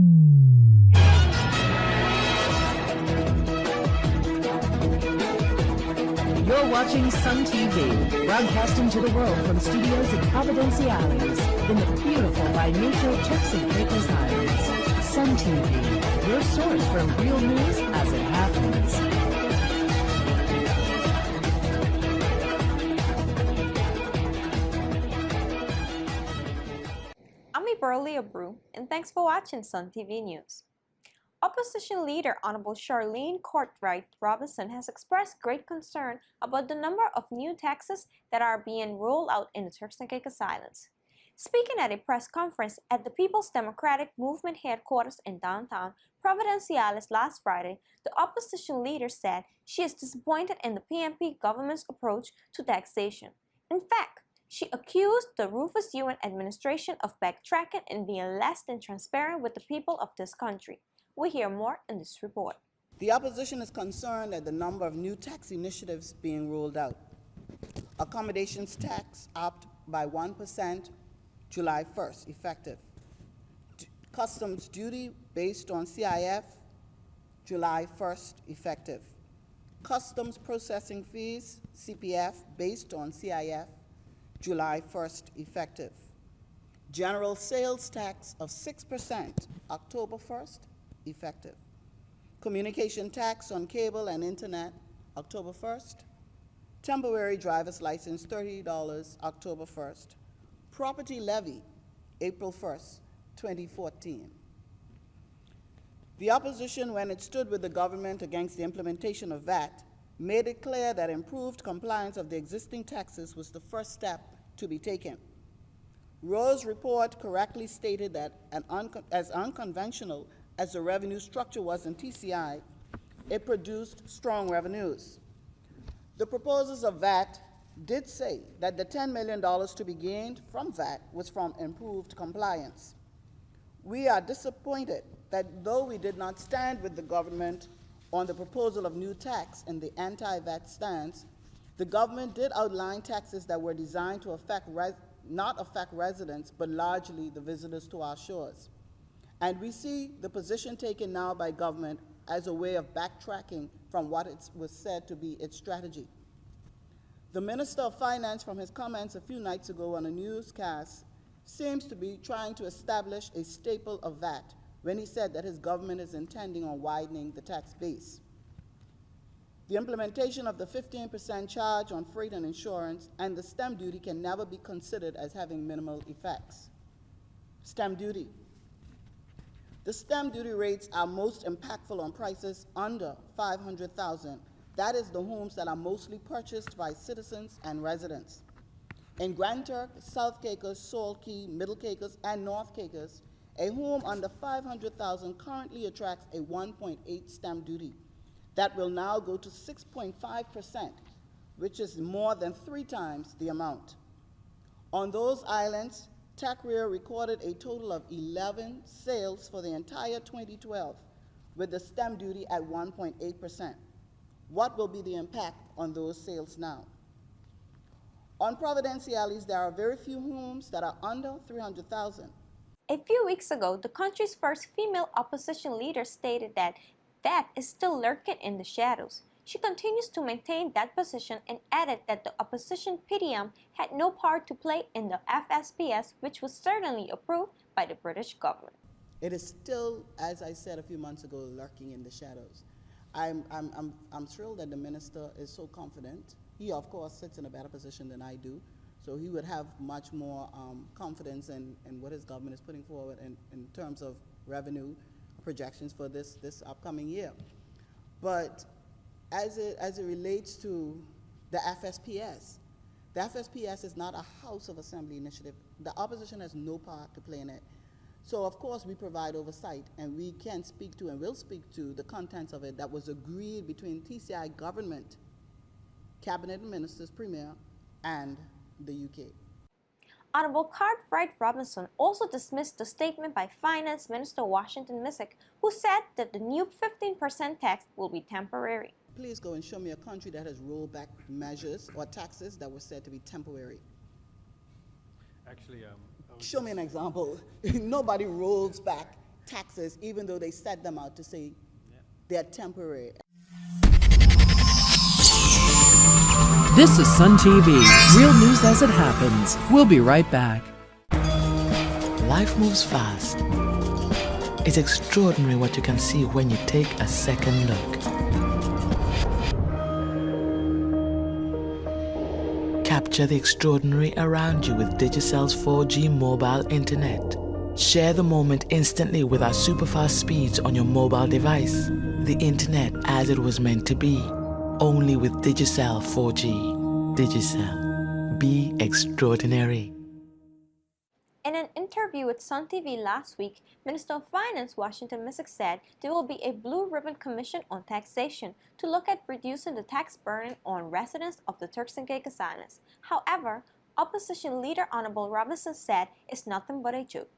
You're watching Sun TV, broadcasting to the world from studios in Providencia Islands, in the beautiful by nature Turks and Caicos Islands. Sun TV, your source for real news as it happens. I'm Iberlia Brew, and thanks for watching Sun TV News. Opposition leader Hon Sharlene Cartwright-Robinson has expressed great concern about the number of new taxes that are being rolled out in the Turks and Caicos Islands. Speaking at a press conference at the People's Democratic Movement headquarters in downtown Providencia Islands last Friday, the opposition leader said she is disappointed in the PNP government's approach to taxation. In fact, she accused the Rufus Ewan administration of backtracking and being less than transparent with the people of this country. We'll hear more in this report. The opposition is concerned at the number of new tax initiatives being rolled out. Accommodations tax upped by 1% July 1st, effective. Customs duty based on CIF, July 1st, effective. Customs processing fees, CPF, based on CIF, July 1st, effective. General sales tax of 6%, October 1st, effective. Communication tax on cable and internet, October 1st. Temporary driver's license, $30, October 1st. Property levy, April 1st, 2014. The opposition, when it stood with the government against the implementation of VAT, made it clear that improved compliance of the existing taxes was the first step to be taken. Rowe's report correctly stated that as unconventional as the revenue structure was in TCI, it produced strong revenues. The proposals of VAT did say that the $10 million to be gained from VAT was from improved compliance. We are disappointed that though we did not stand with the government on the proposal of new tax in the anti-VAT stance, the government did outline taxes that were designed to not affect residents, but largely the visitors to our shores. And we see the position taken now by government as a way of backtracking from what was said to be its strategy. The Minister of Finance, from his comments a few nights ago on a newscast, seems to be trying to establish a staple of VAT when he said that his government is intending on widening the tax base. The implementation of the 15% charge on freight and insurance and the stamp duty can never be considered as having minimal effects. Stamp duty. The stamp duty rates are most impactful on prices under $500,000. That is the homes that are mostly purchased by citizens and residents. In Grand Turk, South Caicos, Salt Key, Middle Caicos, and North Caicos, a home under $500,000 currently attracts a 1.8 stamp duty. That will now go to 6.5%, which is more than 3 times the amount. On those islands, TACREA recorded a total of 11 sales for the entire 2012, with the stamp duty at 1.8%. What will be the impact on those sales now? On Providencia Islands, there are very few homes that are under $300,000. A few weeks ago, the country's first female opposition leader stated that VAT is still lurking in the shadows. She continues to maintain that position and added that the opposition PDM had no part to play in the FSPS, which was certainly approved by the British government. It is still, as I said a few months ago, lurking in the shadows. I'm thrilled that the minister is so confident. He, of course, sits in a better position than I do, so he would have much more confidence in what his government is putting forward in terms of revenue projections for this upcoming year. But as it relates to the FSPS is not a House of Assembly initiative. The opposition has no part to play in it. So of course we provide oversight, and we can speak to and will speak to the contents of it that was agreed between TCI government, cabinet ministers, premier, and the UK. Hon Cartwright-Robinson also dismissed the statement by Finance Minister Washington Missick, who said that the new 15% tax will be temporary. Please go and show me a country that has rolled back measures or taxes that were said to be temporary. Actually, show me an example. Nobody rolls back taxes, even though they set them out to say they're temporary. This is Sun TV, real news as it happens. We'll be right back. Life moves fast. It's extraordinary what you can see when you take a second look. Capture the extraordinary around you with Digicel's 4G mobile internet. Share the moment instantly with our super-fast speeds on your mobile device. The internet as it was meant to be. Only with Digicel 4G. Digicel. Be extraordinary. In an interview with Sun TV last week, Minister of Finance Washington Missick said there will be a blue ribbon commission on taxation to look at reducing the tax burden on residents of the Turks and Caicos Islands. However, Opposition Leader Hon Robinson said it's nothing but a joke.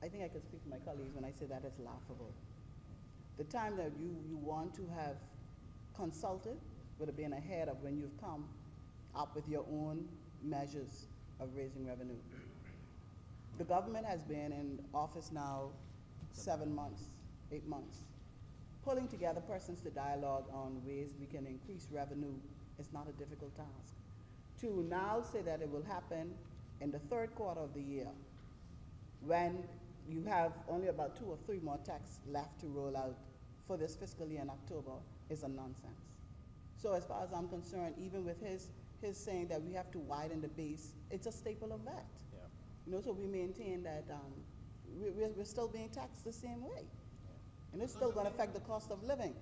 I think I can speak for my colleagues when I say that it's laughable. The time that you want to have consulted would have been ahead of when you've come up with your own measures of raising revenue. The government has been in office now 7 months, 8 months. Pulling together persons to dialogue on ways we can increase revenue is not a difficult task. To now say that it will happen in the third quarter of the year, when you have only about 2 or 3 more tax left to roll out for this fiscal year in October, is a nonsense. So as far as I'm concerned, even with his saying that we have to widen the base, it's a staple of that. You know, so we maintain that we're still being taxed the same way. And it's still going to affect the cost of living.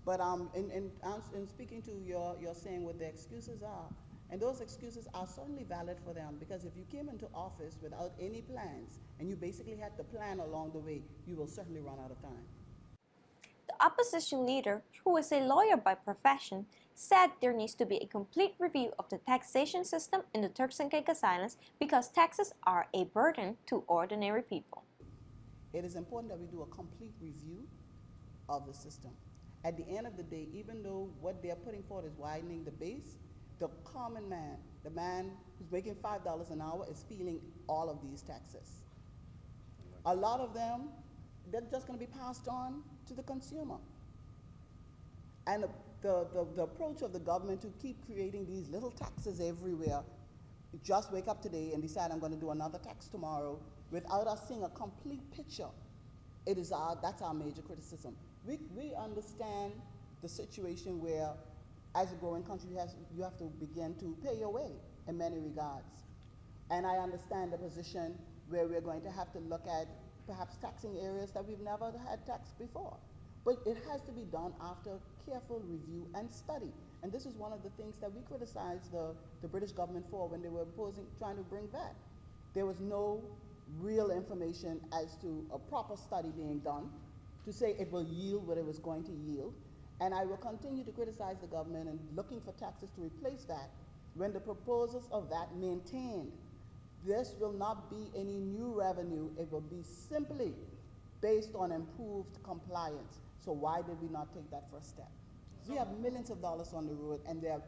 But in speaking to your saying what the excuses are, and those excuses are certainly valid for them, because if you came into office without any plans, and you basically had to plan along the way, you will certainly run out of time. The opposition leader, who is a lawyer by profession, said there needs to be a complete review of the taxation system in the Turks and Caicos Islands because taxes are a burden to ordinary people. It is important that we do a complete review of the system. At the end of the day, even though what they're putting forward is widening the base, the common man, the man who's making $5 an hour, is feeling all of these taxes. A lot of them, they're just going to be passed on to the consumer. And the approach of the government to keep creating these little taxes everywhere, just wake up today and decide I'm going to do another tax tomorrow without us seeing a complete picture, that's our major criticism. We understand the situation where, as a growing country, you have to begin to pay your way in many regards. And I understand the position where we're going to have to look at perhaps taxing areas that we've never had taxed before. But it has to be done after careful review and study. And this is one of the things that we criticized the British government for when they were trying to bring VAT. There was no real information as to a proper study being done to say it will yield what it was going to yield. And I will continue to criticize the government and looking for taxes to replace that when the proposals of that maintained. This will not be any new revenue. It will be simply based on improved compliance. So why did we not take that first step? We have millions of dollars on the road, and there's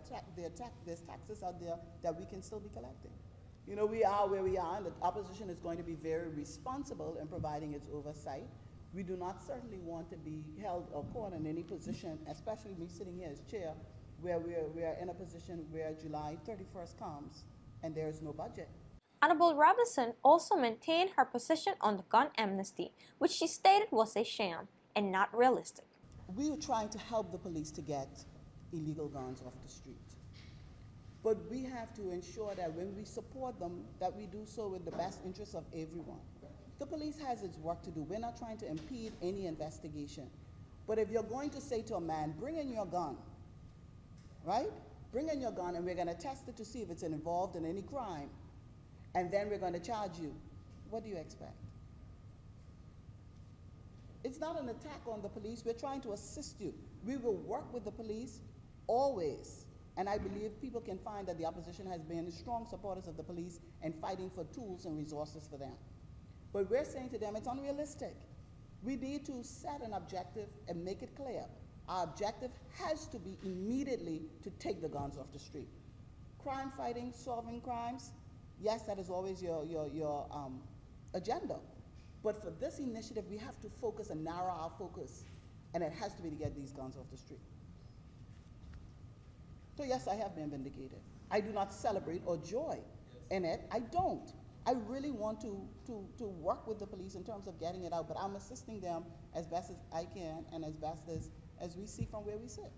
taxes out there that we can still be collecting. You know, we are where we are, and the opposition is going to be very responsible in providing its oversight. We do not certainly want to be held or caught in any position, especially me sitting here as chair, where we are in a position where July 31st comes and there is no budget. Hon Robinson also maintained her position on the gun amnesty, which she stated was a sham and not realistic. We are trying to help the police to get illegal guns off the street. But we have to ensure that when we support them, that we do so with the best interests of everyone. The police has its work to do. We're not trying to impede any investigation. But if you're going to say to a man, bring in your gun, right? Bring in your gun and we're going to test it to see if it's involved in any crime, and then we're going to charge you, what do you expect? It's not an attack on the police. We're trying to assist you. We will work with the police always. And I believe people can find that the opposition has been strong supporters of the police and fighting for tools and resources for them. But we're saying to them, it's unrealistic. We need to set an objective and make it clear. Our objective has to be immediately to take the guns off the street. Crime fighting, solving crimes, yes, that is always your agenda. But for this initiative, we have to focus and narrow our focus, and it has to be to get these guns off the street. So yes, I have been vindicated. I do not celebrate or joy in it. I don't. I really want to work with the police in terms of getting it out, but I'm assisting them as best as I can and as best as we see from where we sit.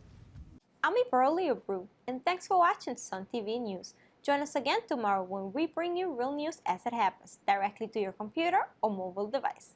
I'm Iberly Abreu, and thanks for watching Sun TV News. Join us again tomorrow when we bring you real news as it happens, directly to your computer or mobile device.